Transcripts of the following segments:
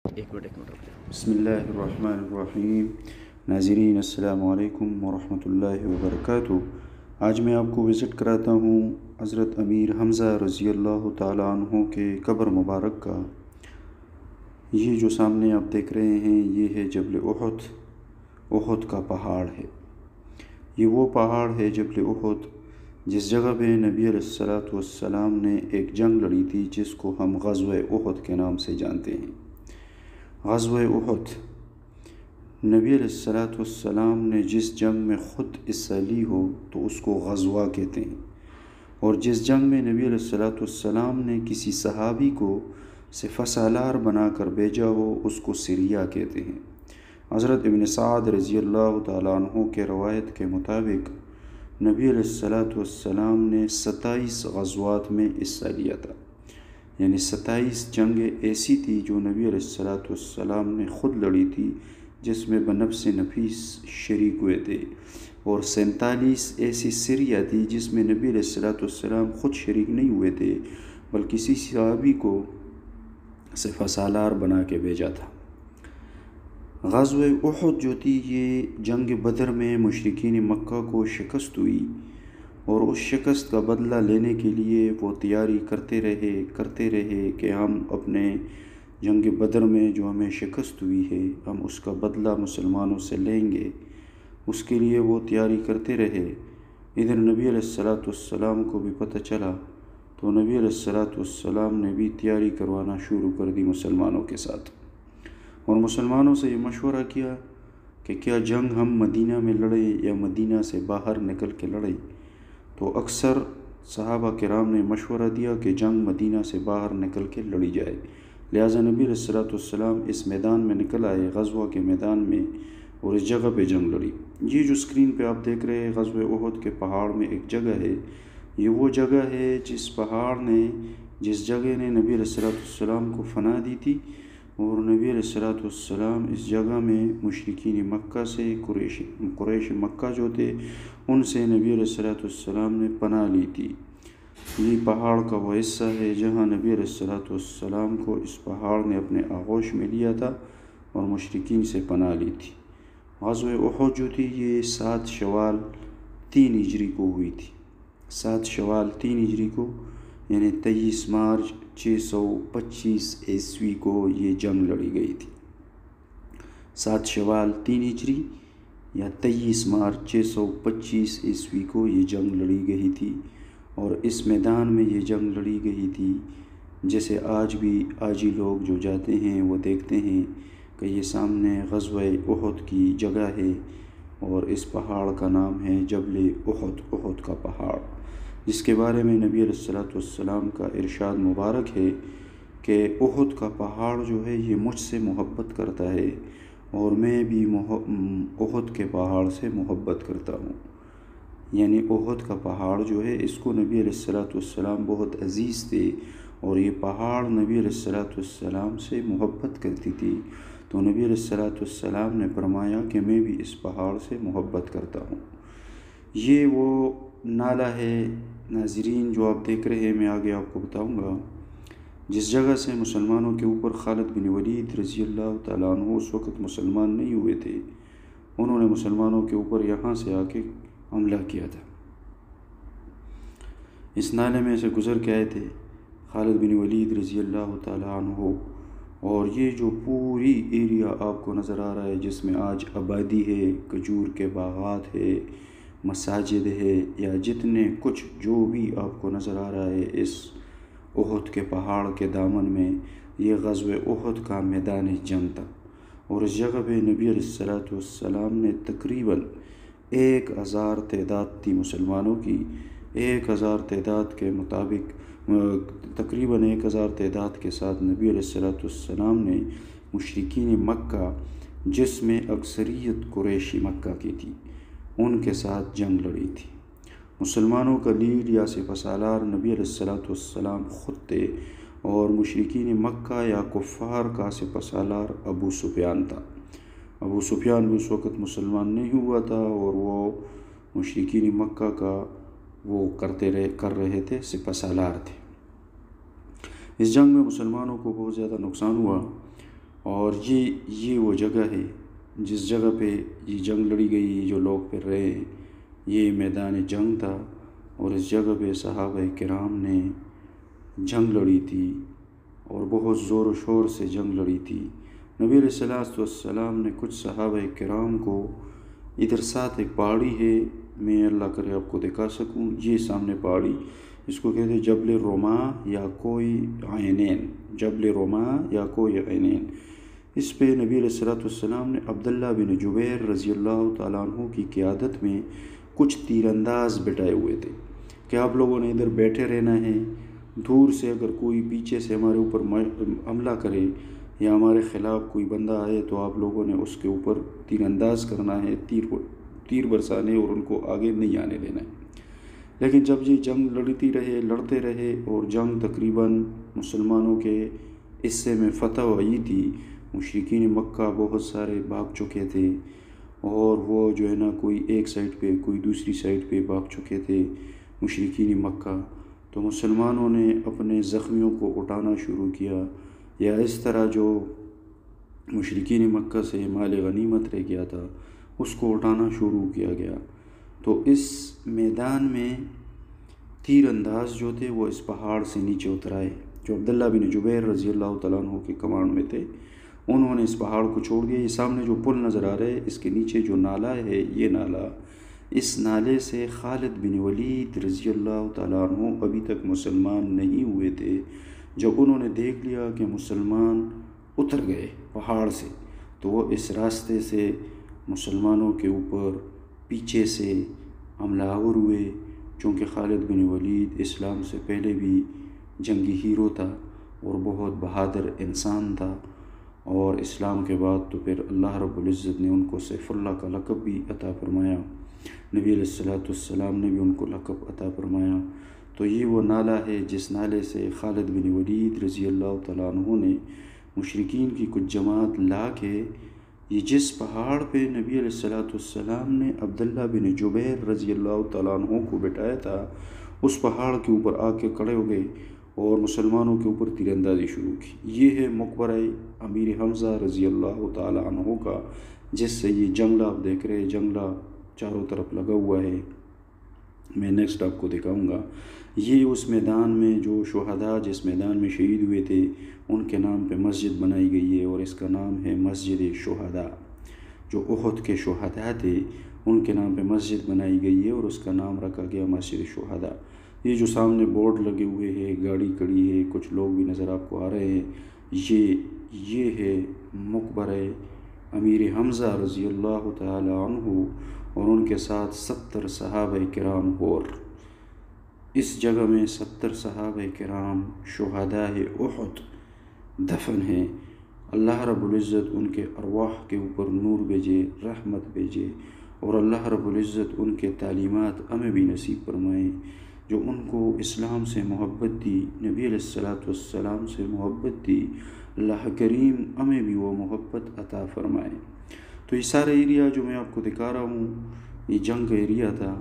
ایک منٹ رک جائیں۔ بسم اللہ الرحمن الرحیم۔ ناظرین السلام علیکم ورحمۃ اللہ وبرکاتہ۔ آج میں آپ کو وزٹ کراتا ہوں حضرت امیر حمزہ رضی اللہ تعالیٰ عنہ کے قبر مبارک کا۔ یہ جو سامنے آپ دیکھ رہے ہیں یہ ہے جبل احد، احد کا پہاڑ ہے۔ یہ وہ پہاڑ ہے جبل احد جس جگہ پہ نبی علیہ الصلوۃ والسلام نے ایک جنگ لڑی تھی جس کو ہم غزوہ احد کے نام سے جانتے ہیں۔ غزوہ احد، نبی علیہ الصلوۃ والسلام نے جس جنگ میں خود حصہ لی ہو تو اس کو غزوہ کہتے ہیں، اور جس جنگ میں نبی علیہ الصلوۃ والسلام نے کسی صحابی کو صفہ سالار بنا کر بھیجا ہو اس کو سریہ کہتے ہیں۔ حضرت ابن سعد رضی اللہ تعالیٰ عنہ کے روایت کے مطابق نبی علیہ الصلوۃ والسلام نے 27 غزوات میں حصہ لیا تھا، یعنی 27 جنگیں ایسی تھی جو نبی علیہ الصلوۃ والسلام نے خود لڑی تھی جس میں بنفس نفیس شریک ہوئے تھے، اور 47 ایسی سریہ تھی جس میں نبی علیہ الصلوۃ والسلام خود شریک نہیں ہوئے تھے بلکہ کسی صحابی کو صفہ سالار بنا کے بھیجا تھا۔ غزوہ احد جو تھی یہ جنگ بدر میں مشرکین مکہ کو شکست ہوئی، اور اس شکست کا بدلہ لینے کے لیے وہ تیاری کرتے رہے کہ ہم اپنے جنگ بدر میں جو ہمیں شکست ہوئی ہے ہم اس کا بدلہ مسلمانوں سے لیں گے، اس کے لیے وہ تیاری کرتے رہے۔ ادھر نبی علیہ الصلوۃ والسلام کو بھی پتہ چلا تو نبی علیہ الصلوۃ والسلام نے بھی تیاری کروانا شروع کر دی مسلمانوں کے ساتھ، اور مسلمانوں سے یہ مشورہ کیا کہ کیا جنگ ہم مدینہ میں لڑیں یا مدینہ سے باہر نکل کے لڑیں؟ تو اکثر صحابہ کرام نے مشورہ دیا کہ جنگ مدینہ سے باہر نکل کے لڑی جائے، لہٰذا نبی علیہ الصلوۃ والسلام اس میدان میں نکل آئے، غزوہ کے میدان میں، اور اس جگہ پہ جنگ لڑی۔ یہ جو اسکرین پہ آپ دیکھ رہے ہیں غزوہ احد کے پہاڑ میں ایک جگہ ہے، یہ وہ جگہ ہے جس جگہ نے نبی علیہ الصلوۃ والسلام کو فنا دی تھی، اور نبی علیہ الصلوۃ والسلام اس جگہ میں مشرکین مکہ سے قریش مکہ جو تھے ان سے نبی علیہ الصلوۃ والسلام نے پناہ لی تھی۔ یہ پہاڑ کا وہ حصہ ہے جہاں نبی علیہ الصلوۃ والسلام کو اس پہاڑ نے اپنے آغوش میں لیا تھا اور مشرکین سے پناہ لی تھی۔ غزوہ احد جو تھی یہ 7 شوال 3 ہجری کو ہوئی تھی، 7 شوال 3 ہجری کو، یعنی 23 مارچ 625 عیسوی کو یہ جنگ لڑی گئی تھی۔ 7 شوال 3 ہجری یا 23 مارچ 625 عیسوی کو یہ جنگ لڑی گئی تھی، اور اس میدان میں یہ جنگ لڑی گئی تھی جیسے آج بھی آجی لوگ جو جاتے ہیں وہ دیکھتے ہیں کہ یہ سامنے غزوہ احد کی جگہ ہے، اور اس پہاڑ کا نام ہے جبل احد، احد کا پہاڑ، جس کے بارے میں نبی علیہ الصلوۃ والسلام کا ارشاد مبارک ہے کہ احد کا پہاڑ جو ہے یہ مجھ سے محبت کرتا ہے اور میں بھی احد کے پہاڑ سے محبت کرتا ہوں۔ یعنی احد کا پہاڑ جو ہے اس کو نبی علیہ الصلوۃ والسلام بہت عزیز تھے، اور یہ پہاڑ نبی علیہ الصلوۃ والسلام سے محبت کرتی تھی، تو نبی علیہ الصلوۃ والسلام نے فرمایا کہ میں بھی اس پہاڑ سے محبت کرتا ہوں۔ یہ وہ نالہ ہے ناظرین جو آپ دیکھ رہے ہیں، میں آگے آپ کو بتاؤں گا، جس جگہ سے مسلمانوں کے اوپر خالد بن ولید رضی اللہ تعالیٰ عنہ اس وقت مسلمان نہیں ہوئے تھے، انہوں نے مسلمانوں کے اوپر یہاں سے آ کے حملہ کیا تھا۔ اس نالے میں سے گزر کے آئے تھے خالد بن ولید رضی اللہ تعالیٰ عنہ، اور یہ جو پوری ایریا آپ کو نظر آ رہا ہے جس میں آج آبادی ہے، کھجور کے باغات ہے، مساجد ہے، یا جتنے کچھ جو بھی آپ کو نظر آ رہا ہے اس احد کے پہاڑ کے دامن میں، یہ غزوہ احد کا میدان جنگ تھا، اور اس جگہ پہ نبی علیہ الصلوۃ والسلام نے تقریباً 1000 تعداد تھی مسلمانوں کی، 1000 تعداد کے مطابق تقریباً 1000 تعداد کے ساتھ نبی علیہ الصلوۃ والسلام نے مشرکین مکہ جس میں اکثریت قریشی مکہ کی تھی ان کے ساتھ جنگ لڑی تھی۔ مسلمانوں کا لیڈ یا سپہ سالار نبی علیہ الصلوۃ والسلام خود تھے، اور مشرکین مکہ یا کفار کا سپہ سالار ابو سفیان تھا۔ ابو سفیان بھی اس وقت مسلمان نہیں ہوا تھا، اور وہ مشرکین مکہ کا وہ کر رہے تھے، سپہ سالار تھے۔ اس جنگ میں مسلمانوں کو بہت زیادہ نقصان ہوا، اور یہ وہ جگہ ہے جس جگہ پہ یہ جنگ لڑی گئی، جو لوگ پھر رہے ہیں، یہ میدان جنگ تھا، اور اس جگہ پہ صحابہ کرام نے جنگ لڑی تھی اور بہت زور و شور سے جنگ لڑی تھی۔ نبی علیہ الصلوۃ والسلام نے کچھ صحابہ کرام کو ادھر ساتھ ایک پہاڑی ہے، میں اللہ کرے آپ کو دکھا سکوں، یہ سامنے پہاڑی، اس کو کہتے ہیں جبل روما یا کوئی عینین، جبل روما یا کوئی عینین۔ اس پہ نبی علیہ الصلوۃ والسلام نے عبداللہ بن جبیر رضی اللہ تعالیٰ عنہ کی قیادت میں کچھ تیر انداز بٹھائے ہوئے تھے کہ آپ لوگوں نے ادھر بیٹھے رہنا ہے، دور سے اگر کوئی پیچھے سے ہمارے اوپر حملہ کرے یا ہمارے خلاف کوئی بندہ آئے تو آپ لوگوں نے اس کے اوپر تیر انداز کرنا ہے، تیر برسانے اور ان کو آگے نہیں آنے دینا ہے۔ لیکن جب یہ جنگ لڑتے رہے اور جنگ تقریباً مسلمانوں کے حصے میں فتح ہوئی تھی، مشرکین مکہ بہت سارے بھاگ چکے تھے، اور وہ جو ہے نا کوئی ایک سائڈ پہ کوئی دوسری سائڈ پہ بھاگ چکے تھے مشرکین مکہ۔ تو مسلمانوں نے اپنے زخمیوں کو اٹھانا شروع کیا، یا اس طرح جو مشرکین مکہ سے مال غنیمت رہ گیا تھا اس کو اٹھانا شروع کیا گیا۔ تو اس میدان میں تیر انداز جو تھے وہ اس پہاڑ سے نیچے اتر آئے، جو عبداللہ بن جبیر رضی اللہ تعالیٰ عنہ کے کمانڈ میں تھے، انہوں نے اس پہاڑ کو چھوڑ دیا۔ یہ سامنے جو پل نظر آ رہا ہے، اس کے نیچے جو نالہ ہے، یہ نالہ، اس نالے سے خالد بن ولید رضی اللہ تعالیٰ عنہ ابھی تک مسلمان نہیں ہوئے تھے۔ جب انہوں نے دیکھ لیا کہ مسلمان اتر گئے پہاڑ سے، تو وہ اس راستے سے مسلمانوں کے اوپر پیچھے سے حملہ آور ہوئے، چونکہ خالد بن ولید اسلام سے پہلے بھی جنگی ہیرو تھا اور بہت بہادر انسان تھا، اور اسلام کے بعد تو پھر اللہ رب العزت نے ان کو سیف اللہ کا لقب بھی عطا فرمایا، نبی علیہ الصلوۃ والسلام نے بھی ان کو لقب عطا فرمایا۔ تو یہ وہ نالہ ہے جس نالے سے خالد بن ولید رضی اللہ تعالیٰ عنہ نے مشرکین کی کچھ جماعت لا کے، یہ جس پہاڑ پہ نبی علیہ الصلوۃ والسلام نے عبداللہ بن جبیر رضی اللہ تعالیٰ عنہ کو بٹھایا تھا، اس پہاڑ کے اوپر آ کے کھڑے ہو گئے اور مسلمانوں کے اوپر تیر اندازی شروع کی۔ یہ ہے مقبرہ امیر حمزہ رضی اللہ تعالیٰ عنہ کا، جس سے یہ جنگلہ آپ دیکھ رہے ہیں، جنگلہ چاروں طرف لگا ہوا ہے، میں نیکسٹ آپ کو دکھاؤں گا۔ یہ اس میدان میں جو شہداء جس میدان میں شہید ہوئے تھے ان کے نام پہ مسجد بنائی گئی ہے، اور اس کا نام ہے مسجد شہداء۔ جو احد کے شہداء تھے ان کے نام پہ مسجد بنائی گئی ہے اور اس کا نام رکھا گیا مسجد شہداء۔ یہ جو سامنے بورڈ لگے ہوئے ہیں، گاڑی کھڑی ہے، کچھ لوگ بھی نظر آپ کو آ رہے ہیں، یہ ہے مقبرہ امیر حمزہ رضی اللہ تعالی عنہ، اور ان کے ساتھ 70 صحابہ کرام، اور اس جگہ میں 70 صحابہ کرام شہداء احد دفن ہیں۔ اللہ رب العزت ان کے ارواح کے اوپر نور بھیجے، رحمت بھیجے، اور اللہ رب العزت ان کے تعلیمات ہمیں بھی نصیب فرمائے، جو ان کو اسلام سے محبت دی، نبی علیہ الصلوۃ والسلام سے محبت دی، اللہ کریم ہمیں بھی وہ محبت عطا فرمائے۔ تو یہ سارا ایریا جو میں آپ کو دکھا رہا ہوں یہ جنگ کا ایریا تھا،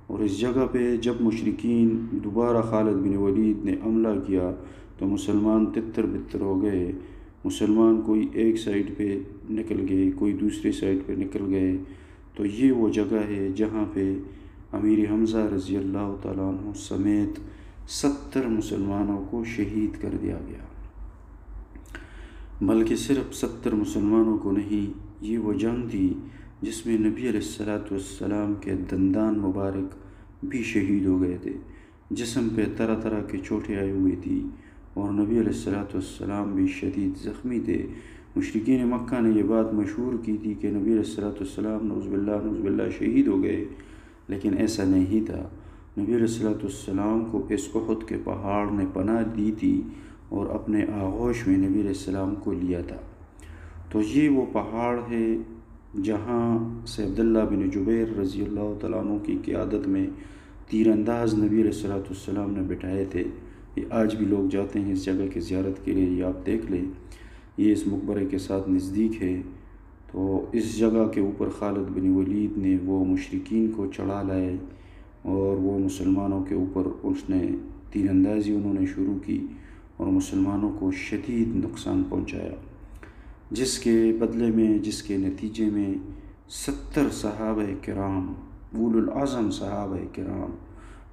اور اس جگہ پہ جب مشرکین دوبارہ خالد بن ولید نے حملہ کیا تو مسلمان تتر بتر ہو گئے، مسلمان کوئی ایک سائڈ پہ نکل گئے، کوئی دوسری سائڈ پہ نکل گئے۔ تو یہ وہ جگہ ہے جہاں پہ امیر حمزہ رضی اللہ تعالیٰ عنہ سمیت 70 مسلمانوں کو شہید کر دیا گیا۔ بلکہ صرف 70 مسلمانوں کو نہیں، یہ وہ جنگ تھی جس میں نبی علیہ الصلوۃ والسلام کے دندان مبارک بھی شہید ہو گئے تھے، جسم پہ طرح طرح کی چوٹیں آئی ہوئی تھی، اور نبی علیہ الصلوۃ والسلام بھی شدید زخمی تھے۔ مشرکین مکہ نے یہ بات مشہور کی تھی کہ نبی علیہ الصلوۃ والسلام نعوذ باللہ شہید ہو گئے، لیکن ایسا نہیں تھا۔ نبی علیہ الصلوۃ والسلام کو اس احد کے پہاڑ نے پناہ دی تھی اور اپنے آغوش میں نبی علیہ السلام کو لیا تھا۔ تو یہ وہ پہاڑ ہے جہاں سے عبداللہ بن جبیر رضی اللہ تعالیٰ عنہ کی قیادت میں تیر انداز نبی علیہ الصلوۃ والسلام نے بٹھائے تھے۔ یہ آج بھی لوگ جاتے ہیں اس جگہ کی زیارت کے لیے، یہ آپ دیکھ لیں، یہ اس مقبرے کے ساتھ نزدیک ہے۔ تو اس جگہ کے اوپر خالد بن ولید نے وہ مشرکین کو چڑھا لائے، اور وہ مسلمانوں کے اوپر اس نے تیر اندازی انہوں نے شروع کی اور مسلمانوں کو شدید نقصان پہنچایا۔ جس کے بدلے میں، جس کے نتیجے میں 70 صحابہ کرام، اولو العظم صحابہ کرام،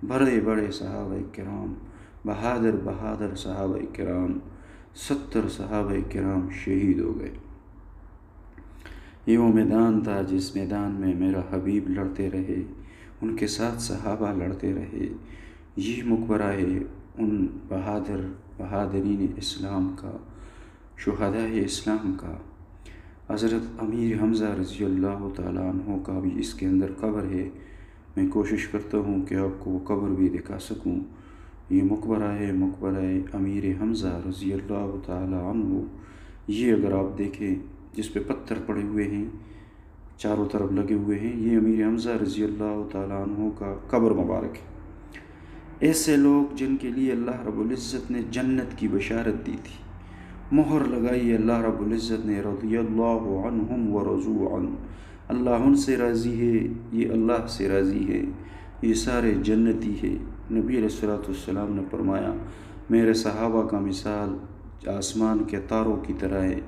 بڑے بڑے صحابہ کرام، بہادر بہادر صحابہ کرام، 70 صحابہ کرام شہید ہو گئے۔ یہ وہ میدان تھا جس میدان میں میرا حبیب لڑتے رہے، ان کے ساتھ صحابہ لڑتے رہے۔ یہ مقبرہ ہے ان بہادرین اسلام کا، شہداء اسلام کا۔ حضرت امیر حمزہ رضی اللہ تعالیٰ عنہ کا بھی اس کے اندر قبر ہے۔ میں کوشش کرتا ہوں کہ آپ کو وہ قبر بھی دکھا سکوں۔ یہ مقبرہ ہے، مقبرہ امیر حمزہ رضی اللہ تعالیٰ عنہ۔ یہ اگر آپ دیکھیں، جس پہ پتھر پڑے ہوئے ہیں، چاروں طرف لگے ہوئے ہیں، یہ امیر حمزہ رضی اللہ تعالیٰ عنہ کا قبر مبارک ہے۔ ایسے لوگ جن کے لیے اللہ رب العزت نے جنت کی بشارت دی تھی، مہر لگائی اللہ رب العزت نے، رضی اللہ عنہم ورضوا عنہ، اللہ ان سے راضی ہے، یہ اللہ سے راضی ہے، یہ سارے جنتی ہے۔ نبی علیہ الصلوۃ والسلام نے فرمایا، میرے صحابہ کا مثال آسمان کے تاروں کی طرح ہے۔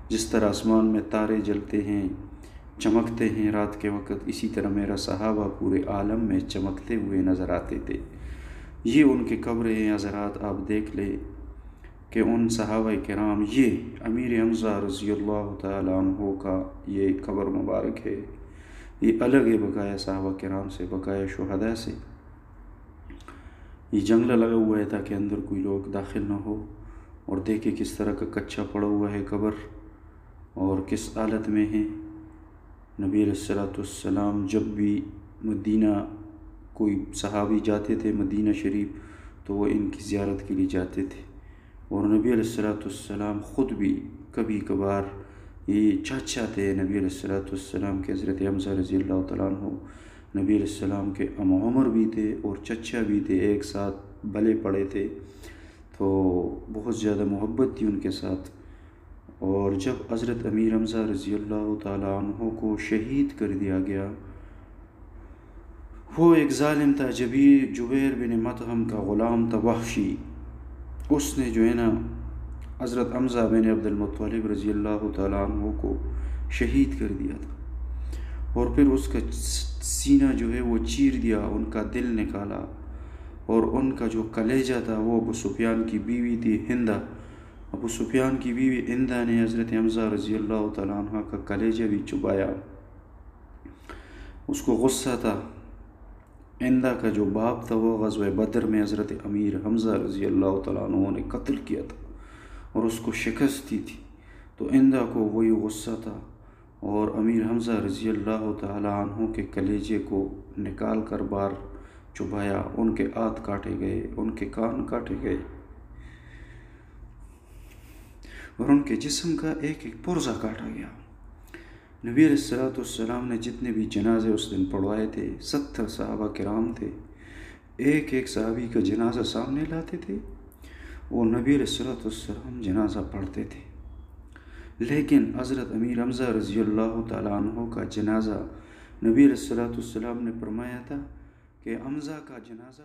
جس طرح آسمان میں تارے جلتے ہیں، چمکتے ہیں رات کے وقت، اسی طرح میرا صحابہ پورے عالم میں چمکتے ہوئے نظر آتے تھے۔ یہ ان کے قبریں ہیں حضرات، آپ دیکھ لیں کہ ان صحابہ کرام، یہ امیر حمزہ رضی اللہ تعالیٰ عنہ کا یہ قبر مبارک ہے۔ یہ الگ ہے بقایا صحابہ کرام سے، بقایا شہداء سے۔ یہ جنگلہ لگا ہوا ہے تاکہ اندر کوئی لوگ داخل نہ ہو، اور دیکھیں کس طرح کا کچا پڑا ہوا ہے قبر، اور کس حالت میں ہے۔ نبی علیہ الصلوۃ والسلام جب بھی مدینہ، کوئی صحابی جاتے تھے مدینہ شریف، تو وہ ان کی زیارت کے لیے جاتے تھے، اور نبی علیہ الصلوۃ والسلام خود بھی کبھی کبھار، یہ چاچا تھے نبی علیہ الصلوۃ والسلام کے حضرت حمزہ رضی اللہ تعالیٰ عنہ، نبی علیہ السلام کے ام عمر بھی تھے اور چچا بھی تھے، ایک ساتھ بلے پڑے تھے، تو بہت زیادہ محبت تھی ان کے ساتھ۔ اور جب حضرت امیر حمزہ رضی اللہ تعالیٰ عنہ کو شہید کر دیا گیا، وہ ایک ظالم تھا، جبیر بن مطعم کا غلام تھا، وحشی، اس نے جو ہے نا حضرت حمزہ بن عبد المطلب رضی اللہ تعالیٰ عنہ کو شہید کر دیا تھا، اور پھر اس کا سینہ جو ہے وہ چیر دیا، ان کا دل نکالا، اور ان کا جو کلیجہ تھا وہ ابو سفیان کی بیوی تھی ہندہ، ابو سفیان کی بیوی ہندہ نے حضرت حمزہ رضی اللہ تعالیٰ عنہ کا کلیجہ بھی چبایا۔ اس کو غصہ تھا۔ ہندہ کا جو باپ تھا وہ غزوہ بدر میں حضرت امیر حمزہ رضی اللہ تعالیٰ عنہ نے قتل کیا تھا اور اس کو شکست دی تھی، تو ہندہ کو وہی غصہ تھا، اور امیر حمزہ رضی اللہ تعالیٰ عنہ کے کلیجے کو نکال کر باہر چبایا، ان کے ہاتھ کاٹے گئے، ان کے کان کاٹے گئے، اور ان کے جسم کا ایک ایک پرزہ کاٹا گیا۔ نبی علیہ الصلوۃ والسلام نے جتنے بھی جنازے اس دن پڑھوائے تھے، 70 صحابہ کرام تھے، ایک ایک صحابی کا جنازہ سامنے لاتے تھے، اور نبی علیہ الصلوۃ والسلام جنازہ پڑھتے تھے، لیکن حضرت امیر حمزہ رضی اللہ تعالیٰ عنہ کا جنازہ، نبی علیہ الصلوۃ والسلام نے فرمایا تھا کہ حمزہ کا جنازہ